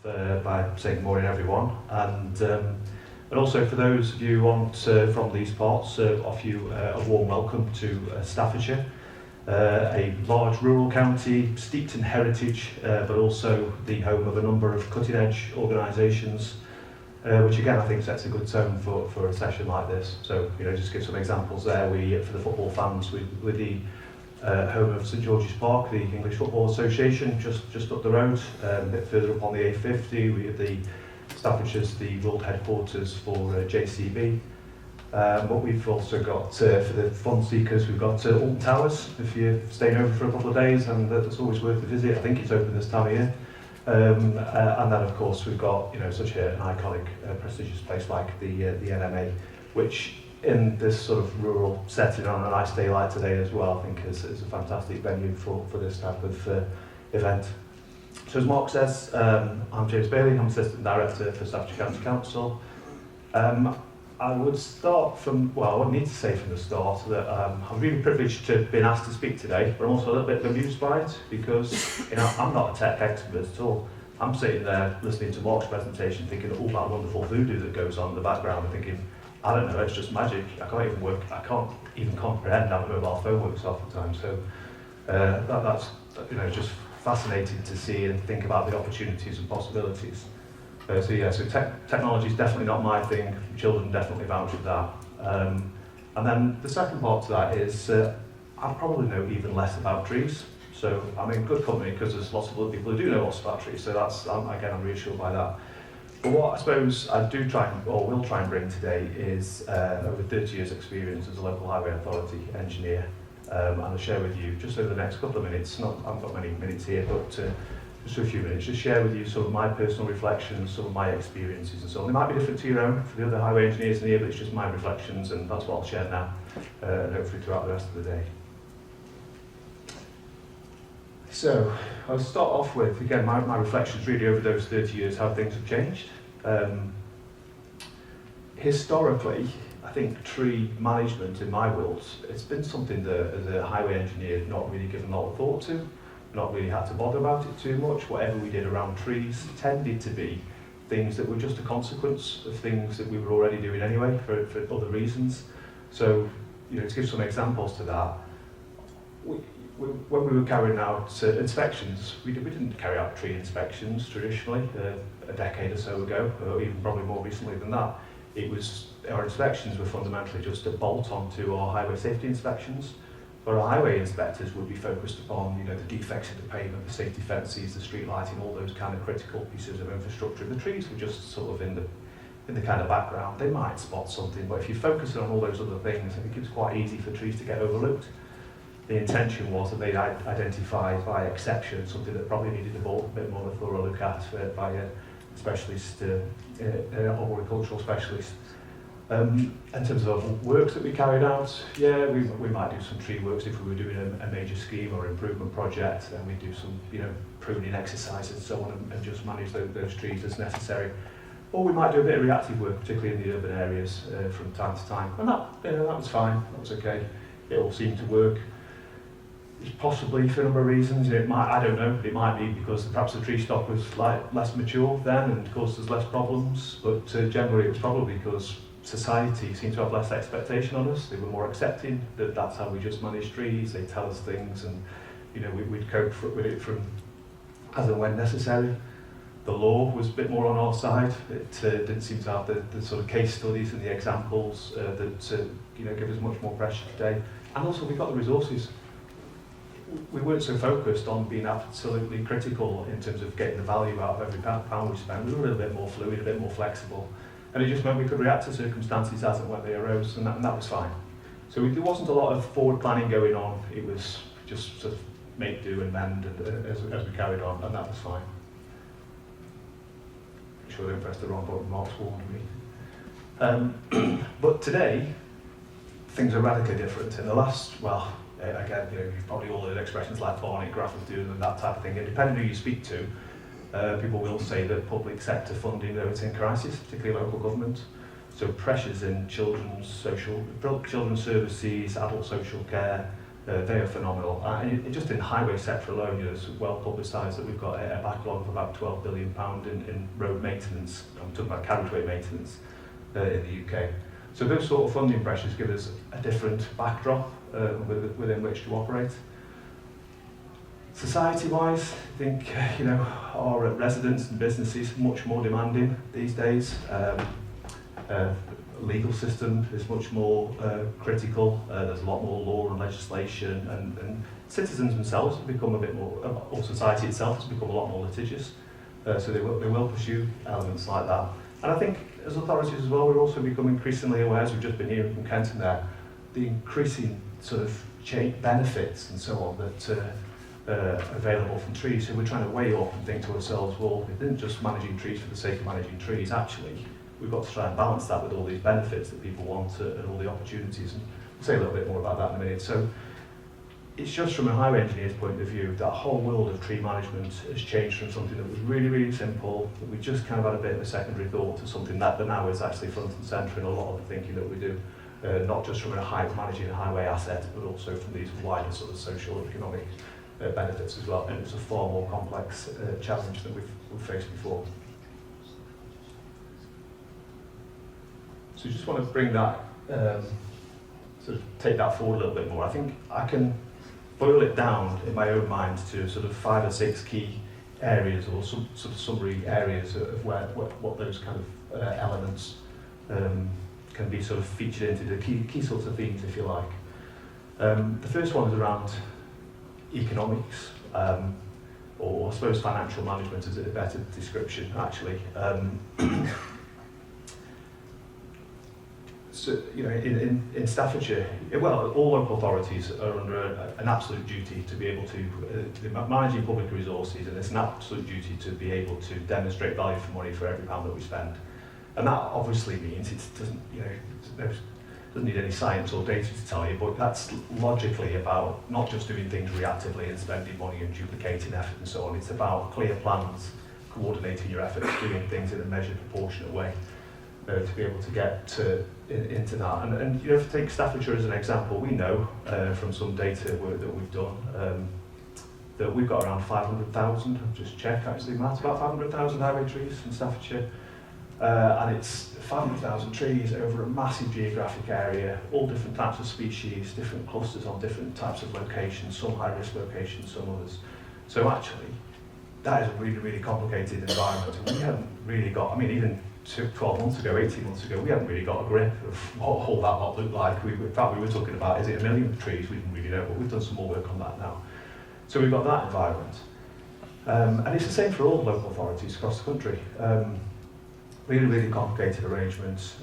by saying good morning everyone, and also for those of you from these parts, offer you a warm welcome to Staffordshire, a large rural county steeped in heritage, but also the home of a number of cutting-edge organisations, which again I think sets a good tone for a session like this. So, just give some examples there. For the football fans, with the home of St George's Park, the English Football Association, just up the road, a bit further up on the A50, we have the Staffordshire's the world headquarters for JCB. But we've also got, for the fun seekers, we've got Alton Towers, if you're staying over for a couple of days, and that's always worth a visit. I think it's open this time of year. And then, of course, we've got such an iconic, prestigious place like the NMA, which in this sort of rural setting on a nice day like today as well, I think is a fantastic venue for this type of event. So as Mark says, I'm James Bailey, I'm Assistant Director for Staffordshire County Council. I would start from, I wouldn't need to say from the start that I'm really privileged to have been asked to speak today, but I'm also a little bit amused by it because I'm not a tech expert at all. I'm sitting there listening to Mark's presentation thinking of all that wonderful voodoo that goes on in the background and thinking, I don't know, it's just magic. I can't even comprehend how a mobile phone works half the time. So that's just fascinating to see and think about the opportunities and possibilities. So technology is definitely not my thing. Children definitely vouch for that. And then the second part to that is I probably know even less about trees. So I'm in good company because there's lots of other people who do know lots about trees. So that's I'm reassured by that. But what I suppose I do will try and bring today is over 30 years experience as a local highway authority engineer. And I'll share with you just over the next couple of minutes, I haven't got many minutes here, but just a few minutes, just share with you some of my personal reflections, some of my experiences and so on. They might be different to your own for the other highway engineers in here, but it's just my reflections and that's what I'll share now, and hopefully throughout the rest of the day. So, I'll start off with, again, my reflections really over those 30 years, how things have changed. Historically, I think tree management in my world, it's been something that as a highway engineer not really given a lot of thought to, not really had to bother about it too much. Whatever we did around trees tended to be things that were just a consequence of things that we were already doing anyway for other reasons. So, to give some examples to that, when we were carrying out inspections, we didn't carry out tree inspections traditionally a decade or so ago, or even probably more recently than that. Our inspections were fundamentally just a bolt on to our highway safety inspections. But our highway inspectors would be focused upon, the defects in the pavement, the safety fences, the street lighting, all those kind of critical pieces of infrastructure. The trees were just sort of in the kind of background. They might spot something, but if you focus on all those other things, I think it's quite easy for trees to get overlooked. The intention was that they'd identify by exception something that probably needed a bit more of a thorough look at by a specialist, horticultural specialist. In terms of works that we carried out, we might do some tree works if we were doing a major scheme or improvement project, and we do some pruning exercises and so on, and just manage those trees as necessary. Or we might do a bit of reactive work, particularly in the urban areas, from time to time, and that was fine. That was okay. It all seemed to work. It's possibly for a number of reasons. I don't know. It might be because perhaps the tree stock was less mature then, and of course there's less problems. But generally, it was probably because society seemed to have less expectation on us. They were more accepting that that's how we just manage trees. They tell us things, and we'd cope with it from as and when necessary. The law was a bit more on our side. It didn't seem to have the sort of case studies and the examples that give us much more pressure today. And also, we got the resources. We weren't so focused on being absolutely critical in terms of getting the value out of every pound we spent. We were a little bit more fluid, a bit more flexible. And it just meant we could react to circumstances as and when they arose, and that was fine. So there wasn't a lot of forward planning going on. It was just sort of make do and mend as we carried on, and that was fine. I'm sure I pressed the wrong button. Mark's warned me. But today, things are radically different. In the last, again, you've probably all heard expressions like Barney, Graph of Doom, and that type of thing. And depending on who you speak to, people will say that public sector funding is in crisis, particularly local government. So pressures in children's services, adult social care, They are phenomenal. And just in highway sector alone, it's well publicised that we've got a backlog of about £12 billion in road maintenance. I'm talking about carriageway maintenance in the UK. So those sort of funding pressures give us a different backdrop within which to operate. Society-wise, I think our residents and businesses much more demanding these days. Legal system is much more critical. There's a lot more law and legislation, and citizens themselves have become a bit more, or society itself has become a lot more litigious. So they will pursue elements like that. And I think as authorities as well, we're also becoming increasingly aware, as we've just been hearing from Kenton there, the increasing sort of benefits and so on that are available from trees. So we're trying to weigh up and think to ourselves, well, it isn't just managing trees for the sake of managing trees. Actually, we've got to try and balance that with all these benefits that people want and all the opportunities. And we'll say a little bit more about that in a minute. So it's just from a highway engineer's point of view, that whole world of tree management has changed from something that was really, really simple, that we just kind of had a bit of a secondary thought, to something that now is actually front and centre in a lot of the thinking that we do, not just from managing a highway asset, but also from these wider sort of social and economic benefits as well. And it's a far more complex challenge than we've faced before. So just want to bring that, sort of take that forward a little bit more. I think I can boil it down in my own mind to sort of 5 or 6 key areas, or some sort of summary areas of what those kind of elements can be sort of featured into, the key sorts of themes, if you like. The first one is around economics, or I suppose financial management is a better description, actually. So, in Staffordshire, well, all local authorities are under an absolute duty to be able to managing public resources, and it's an absolute duty to be able to demonstrate value for money for every pound that we spend. And that obviously means it doesn't need any science or data to tell you, but that's logically about not just doing things reactively and spending money and duplicating effort and so on. It's about clear plans, coordinating your efforts, doing things in a measured, proportionate way. To be able to get into that. And if you take Staffordshire as an example, we know from some data work that we've done that we've got around 500,000, I've just checked actually, Matt, about 500,000 highway trees in Staffordshire. And it's 500,000 trees over a massive geographic area, all different types of species, different clusters on different types of locations, some high-risk locations, some others. So actually, that is a really, really complicated environment. And we haven't really got, even 12 months ago, 18 months ago, we haven't really got a grip of what all that lot looked like. In fact, we were talking about, is it 1 million trees? We didn't really know, but we've done some more work on that now. So we've got that environment. And it's the same for all local authorities across the country. Really, really complicated arrangements.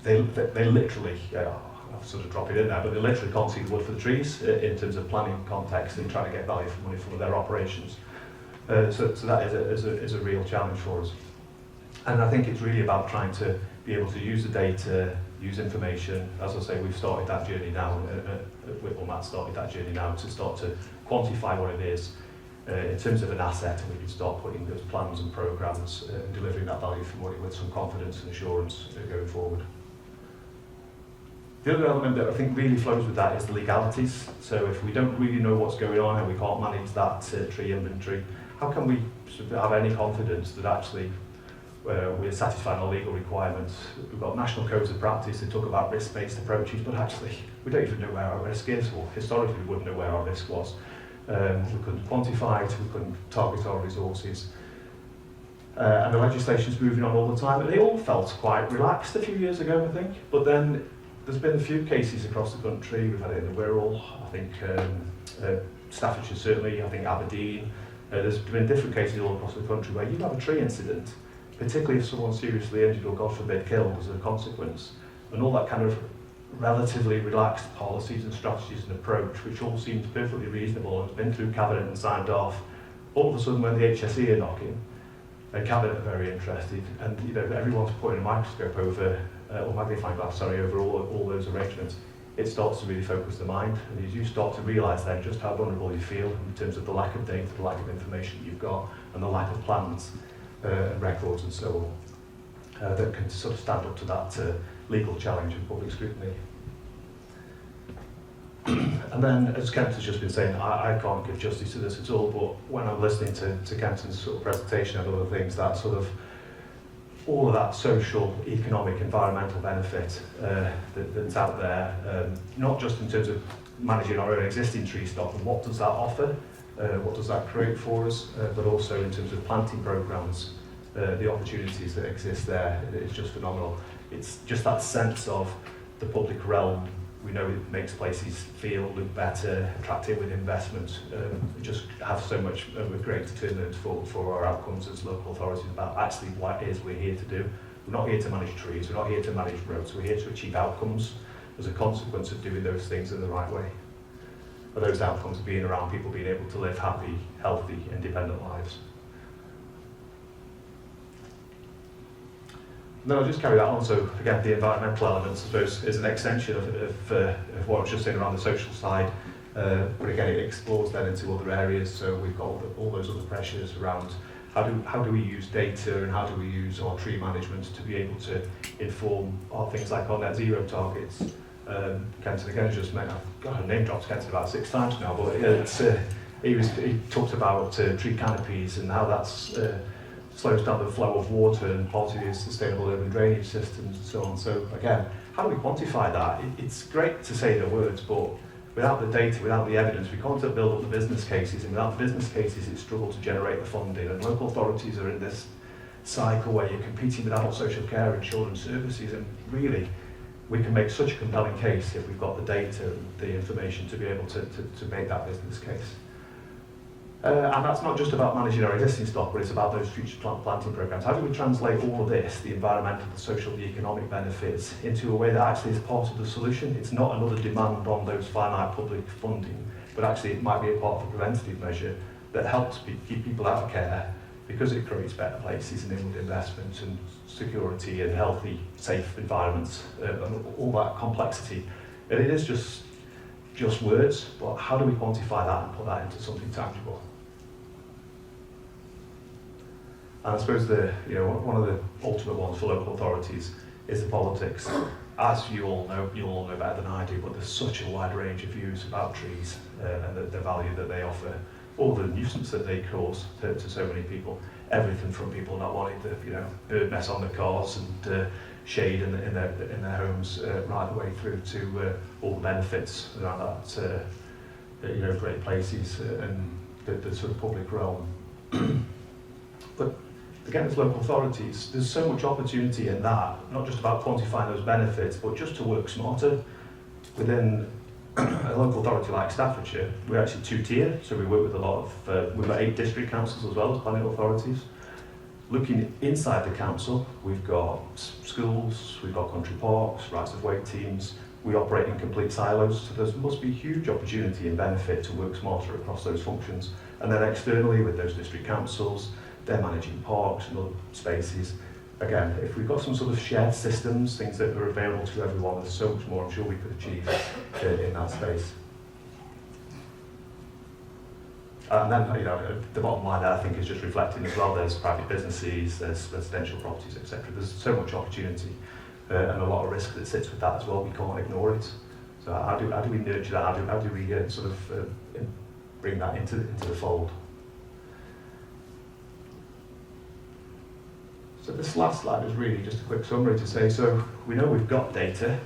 They literally, I'll sort of drop it in there, but they literally can't see the wood for the trees in terms of planning context and trying to get value for money from their operations. So that is a real challenge for us. And I think it's really about trying to be able to use the data, use information. As I say, we've started that journey now, Matt started that journey now to start to quantify what it is in terms of an asset, and we can start putting those plans and programs and delivering that value for money with some confidence and assurance going forward. The other element that I think really flows with that is the legalities. So if we don't really know what's going on and we can't manage that tree inventory, how can we have any confidence that actually we're satisfying our legal requirements? We've got national codes of practice that talk about risk-based approaches, but actually we don't even know where our risk is, or historically we wouldn't know where our risk was. We couldn't quantify it, we couldn't target our resources. And the legislation's moving on all the time, and they all felt quite relaxed a few years ago, I think. But then there's been a few cases across the country. We've had it in the Wirral, I think Staffordshire certainly, I think Aberdeen. There's been different cases all across the country where you have a tree incident, particularly if someone's seriously injured or, God forbid, killed as a consequence, and all that kind of relatively relaxed policies and strategies and approach, which all seems perfectly reasonable and has been through Cabinet and signed off. All of a sudden, when the HSE are knocking, Cabinet are very interested, and everyone's putting a microscope over, or magnifying glass, over all those arrangements. It starts to really focus the mind, and as you start to realise then just how vulnerable you feel in terms of the lack of data, the lack of information you've got, and the lack of plans and records and so on, that can sort of stand up to that legal challenge and public scrutiny. And then, as Kent has just been saying, I can't give justice to this at all, but when I'm listening to Kenton's sort of presentation and other things, that sort of, all of that social, economic, environmental benefit that's out there, not just in terms of managing our own existing tree stock and what does that offer, what does that create for us, but also in terms of planting programmes, the opportunities that exist there, it's just phenomenal. It's just that sense of the public realm. We know it makes places feel, look better, attractive with investment. We just have so much of a great determinant for our outcomes as local authorities about actually what it is we're here to do. We're not here to manage trees, we're not here to manage roads, we're here to achieve outcomes as a consequence of doing those things in the right way. But those outcomes of being around people being able to live happy, healthy, independent lives. And then I'll just carry that on, so again, the environmental elements, I suppose, is an extension of what I was just saying around the social side, but again, it explores then into other areas, so we've got all those other pressures around how do we use data and how do we use our tree management to be able to inform our things like our net zero targets. Kenton again has just met, I've got her name dropped Kenton about 6 times now, but he talked about tree canopies and how that's slows down the flow of water and part of the sustainable urban drainage systems and so on. So again, how do we quantify that? It's great to say the words, but without the data, without the evidence, we can't build up the business cases, and without the business cases, it's struggle to generate the funding. And local authorities are in this cycle where you're competing with adult social care and children's services, and really, we can make such a compelling case if we've got the data and the information to be able to make that business case. And that's not just about managing our existing stock, but it's about those future planting programmes. How do we translate all of this, the environmental, the social, the economic benefits, into a way that actually is part of the solution? It's not another demand on those finite public funding, but actually it might be a part of a preventative measure that helps keep people out of care because it creates better places and inward investment and security and healthy, safe environments, and all that complexity. And it is just words, but how do we quantify that and put that into something tangible? And I suppose one of the ultimate ones for local authorities is the politics. As you all know better than I do, but there's such a wide range of views about trees and the value that they offer, all the nuisance that they cause to so many people. Everything from people not wanting to, bird nest on their cars and shade in their homes, right the way through to all the benefits around that, great places and the sort of public realm. But again, as local authorities, there's so much opportunity in that, not just about quantifying those benefits, but just to work smarter. Within a local authority like Staffordshire, we're actually 2-tier, so we work with a lot of, we've got 8 district councils as well as planning authorities. Looking inside the council, we've got schools, we've got country parks, rights of way teams. We operate in complete silos, so there must be huge opportunity and benefit to work smarter across those functions. And then externally with those district councils, they're managing parks and other spaces. Again, if we've got some sort of shared systems, things that are available to everyone, there's so much more I'm sure we could achieve in that space. And then, the bottom line there, I think, is just reflecting as well, there's private businesses, there's residential properties, etc. There's so much opportunity and a lot of risk that sits with that as well. We can't ignore it. So how do we nurture that? How do we bring that into the fold? So this last slide is really just a quick summary to say, so we know we've got data,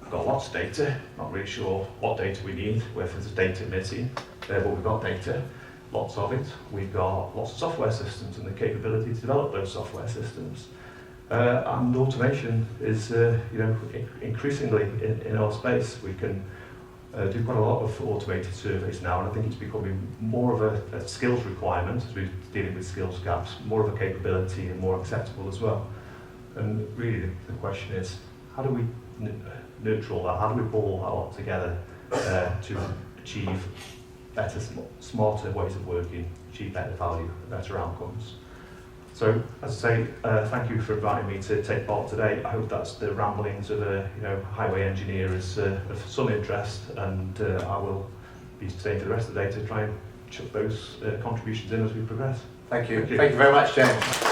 we've got lots of data, not really sure what data we need, whether there's data missing, but we've got data, lots of it. We've got lots of software systems and the capability to develop those software systems. And automation is increasingly in our space. We can do quite a lot of automated surveys now, and I think it's becoming more of a skills requirement as we're dealing with skills gaps, more of a capability and more acceptable as well. And really the question is, how do we nurture all that? How do we pull all that all together to achieve better, smarter ways of working, achieve better value, better outcomes? So, as I say, thank you for inviting me to take part today. I hope that's the ramblings of a highway engineer is of some interest, and I will be staying for the rest of the day to try and chuck those contributions in as we progress. Thank you. Thank you very much, James.